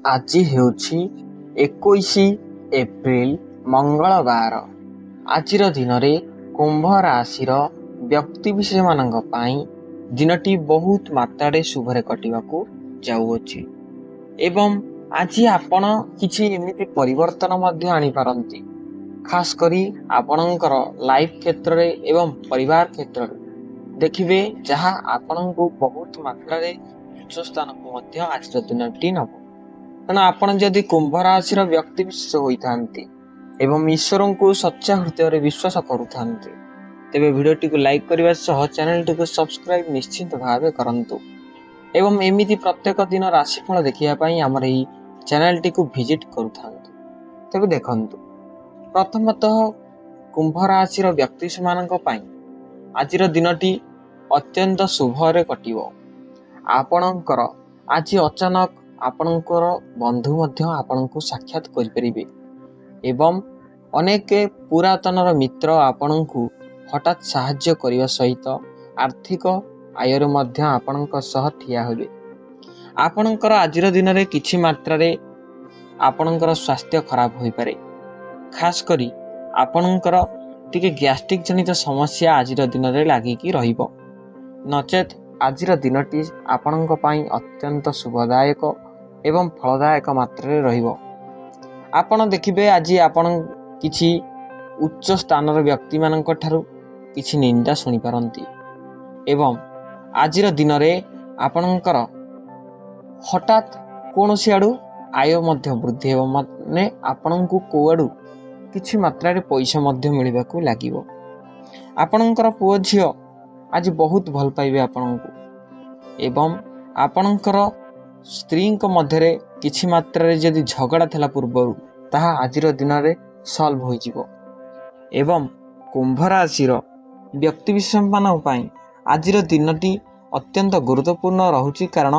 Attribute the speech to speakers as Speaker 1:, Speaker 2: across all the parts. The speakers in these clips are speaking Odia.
Speaker 1: ଆଜି ହେଉଛି 21 ଏପ୍ରିଲ ମଙ୍ଗଳବାର। ଆଜିର ଦିନରେ କୁମ୍ଭ ରାଶିର ବ୍ୟକ୍ତିବିଶେଷମାନଙ୍କ ପାଇଁ ଦିନଟି ବହୁତ ମାତ୍ରାରେ ଶୁଭରେ କଟିବାକୁ ଯାଉଅଛି ଏବଂ ଆଜି ଆପଣ କିଛି ଏମିତି ପରିବର୍ତ୍ତନ ମଧ୍ୟ ଆଣିପାରନ୍ତି, ଖାସ୍ କରି ଆପଣଙ୍କର ଲାଇଫ୍ କ୍ଷେତ୍ରରେ ଏବଂ ପରିବାର କ୍ଷେତ୍ରରେ ଦେଖିବେ, ଯାହା ଆପଣଙ୍କୁ ବହୁତ ମାତ୍ରାରେ ଉଚ୍ଚ ସ୍ଥାନକୁ ମଧ୍ୟ ଆଜିର ଦିନଟି ନେବ। ତେଣୁ ଆପଣ ଯଦି କୁମ୍ଭ ରାଶିର ବ୍ୟକ୍ତିବିଶେଷ ହୋଇଥାନ୍ତି ଏବଂ ଈଶ୍ୱରଙ୍କୁ ସଚ୍ଚା ହୃଦୟରେ ବିଶ୍ୱାସ କରୁଥାନ୍ତି, ତେବେ ଭିଡ଼ିଓଟିକୁ ଲାଇକ୍ କରିବା ସହ ଚ୍ୟାନେଲଟିକୁ ସବସ୍କ୍ରାଇବ୍ ନିଶ୍ଚିତ ଭାବେ କରନ୍ତୁ ଏବଂ ଏମିତି ପ୍ରତ୍ୟେକ ଦିନ ରାଶିଫଳ ଦେଖିବା ପାଇଁ ଆମର ଏହି ଚ୍ୟାନେଲଟିକୁ ଭିଜିଟ୍ କରୁଥାନ୍ତୁ। ତେବେ ଦେଖନ୍ତୁ, ପ୍ରଥମତଃ କୁମ୍ଭ ରାଶିର ବ୍ୟକ୍ତିମାନଙ୍କ ପାଇଁ ଆଜିର ଦିନଟି ଅତ୍ୟନ୍ତ ଶୁଭରେ କଟିବ। ଆପଣଙ୍କର ଆଜି ଅଚାନକ ଆପଣଙ୍କର ବନ୍ଧୁ ମଧ୍ୟ ଆପଣଙ୍କୁ ସାକ୍ଷାତ କରିପାରିବେ ଏବଂ ଅନେକ ପୁରାତନର ମିତ୍ର ଆପଣଙ୍କୁ ହଠାତ୍ ସାହାଯ୍ୟ କରିବା ସହିତ ଆର୍ଥିକ ଆୟରେ ମଧ୍ୟ ଆପଣଙ୍କ ସହ ଠିଆ ହେବେ। ଆପଣଙ୍କର ଆଜିର ଦିନରେ କିଛି ମାତ୍ରାରେ ଆପଣଙ୍କର ସ୍ୱାସ୍ଥ୍ୟ ଖରାପ ହୋଇପାରେ, ଖାସ୍ କରି ଆପଣଙ୍କର ଟିକେ ଗ୍ୟାଷ୍ଟ୍ରିକ୍ ଜନିତ ସମସ୍ୟା ଆଜିର ଦିନରେ ଲାଗିକି ରହିବ। ନଚେତ୍ ଆଜିର ଦିନଟି ଆପଣଙ୍କ ପାଇଁ ଅତ୍ୟନ୍ତ ଶୁଭଦାୟକ ଏବଂ ଫଳଦାୟକ ମାତ୍ରାରେ ରହିବ। ଆପଣ ଦେଖିବେ, ଆଜି ଆପଣ କିଛି ଉଚ୍ଚ ସ୍ଥାନର ବ୍ୟକ୍ତିମାନଙ୍କ ଠାରୁ କିଛି ନିନ୍ଦା ଶୁଣିପାରନ୍ତି ଏବଂ ଆଜିର ଦିନରେ ଆପଣଙ୍କର ହଠାତ୍ କୌଣସି ଆଡ଼ୁ ଆୟ ମଧ୍ୟ ବୃଦ୍ଧି ହେବ, ମାନେ ଆପଣଙ୍କୁ କେଉଁଆଡ଼ୁ କିଛି ମାତ୍ରାରେ ପଇସା ମଧ୍ୟ ମିଳିବାକୁ ଲାଗିବ। ଆପଣଙ୍କର ପୁଅ ଝିଅ ଆଜି ବହୁତ ଭଲ ପାଇବେ ଆପଣଙ୍କୁ ଏବଂ ଆପଣଙ୍କର ସ୍ତ୍ରୀଙ୍କ ମଧ୍ୟରେ କିଛି ମାତ୍ରାରେ ଯଦି ଝଗଡ଼ା ଥିଲା ପୂର୍ବରୁ, ତାହା ଆଜିର ଦିନରେ ସଲ୍ଭ ହୋଇଯିବ। ଏବଂ କୁମ୍ଭ ରାଶିର ବ୍ୟକ୍ତିବିଶେଷମାନଙ୍କ ପାଇଁ ଆଜିର ଦିନଟି ଅତ୍ୟନ୍ତ ଗୁରୁତ୍ୱପୂର୍ଣ୍ଣ ରହୁଛି, କାରଣ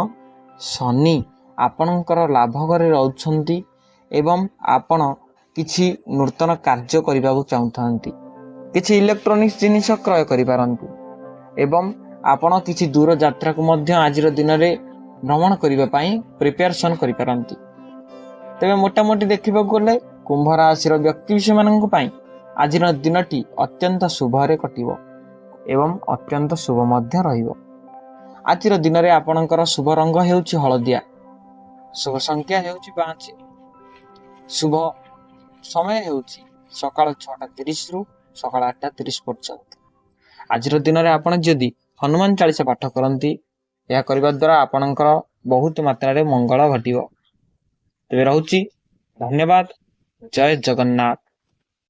Speaker 1: ଶନି ଆପଣଙ୍କର ଲାଭ ଘରେ ରହୁଛନ୍ତି ଏବଂ ଆପଣ କିଛି ନୂତନ କାର୍ଯ୍ୟ କରିବାକୁ ଚାହୁଁଥାନ୍ତି, କିଛି ଇଲେକ୍ଟ୍ରୋନିକ୍ସ ଜିନିଷ କ୍ରୟ କରିପାରନ୍ତି ଏବଂ ଆପଣ କିଛି ଦୂର ଯାତ୍ରାକୁ ମଧ୍ୟ ଆଜିର ଦିନରେ ଭ୍ରମଣ କରିବା ପାଇଁ ପ୍ରିପାରେସନ୍ କରିପାରନ୍ତି। ତେବେ ମୋଟାମୋଟି ଦେଖିବାକୁ ଗଲେ କୁମ୍ଭ ରାଶିର ବ୍ୟକ୍ତିବିଶେଷମାନଙ୍କ ପାଇଁ ଆଜିର ଦିନଟି ଅତ୍ୟନ୍ତ ଶୁଭରେ କଟିବ ଏବଂ ଅତ୍ୟନ୍ତ ଶୁଭ ମଧ୍ୟ ରହିବ। ଆଜିର ଦିନରେ ଆପଣଙ୍କର ଶୁଭ ରଙ୍ଗ ହେଉଛି ହଳଦିଆ, ଶୁଭ ସଂଖ୍ୟା ହେଉଛି 5, ଶୁଭ ସମୟ ହେଉଛି ସକାଳ 6:30ରୁ ସକାଳ 8:30 ପର୍ଯ୍ୟନ୍ତ। ଆଜିର ଦିନରେ ଆପଣ ଯଦି ହନୁମାନ ଚାଳିଶା ପାଠ କରନ୍ତି, ଏହା କରିବା ଦ୍ୱାରା ଆପଣଙ୍କର ବହୁତ ମାତ୍ରାରେ ମଙ୍ଗଳ ଘଟିବ। ତେବେ ରହୁଛି, ଧନ୍ୟବାଦ। ଜୟ ଜଗନ୍ନାଥ।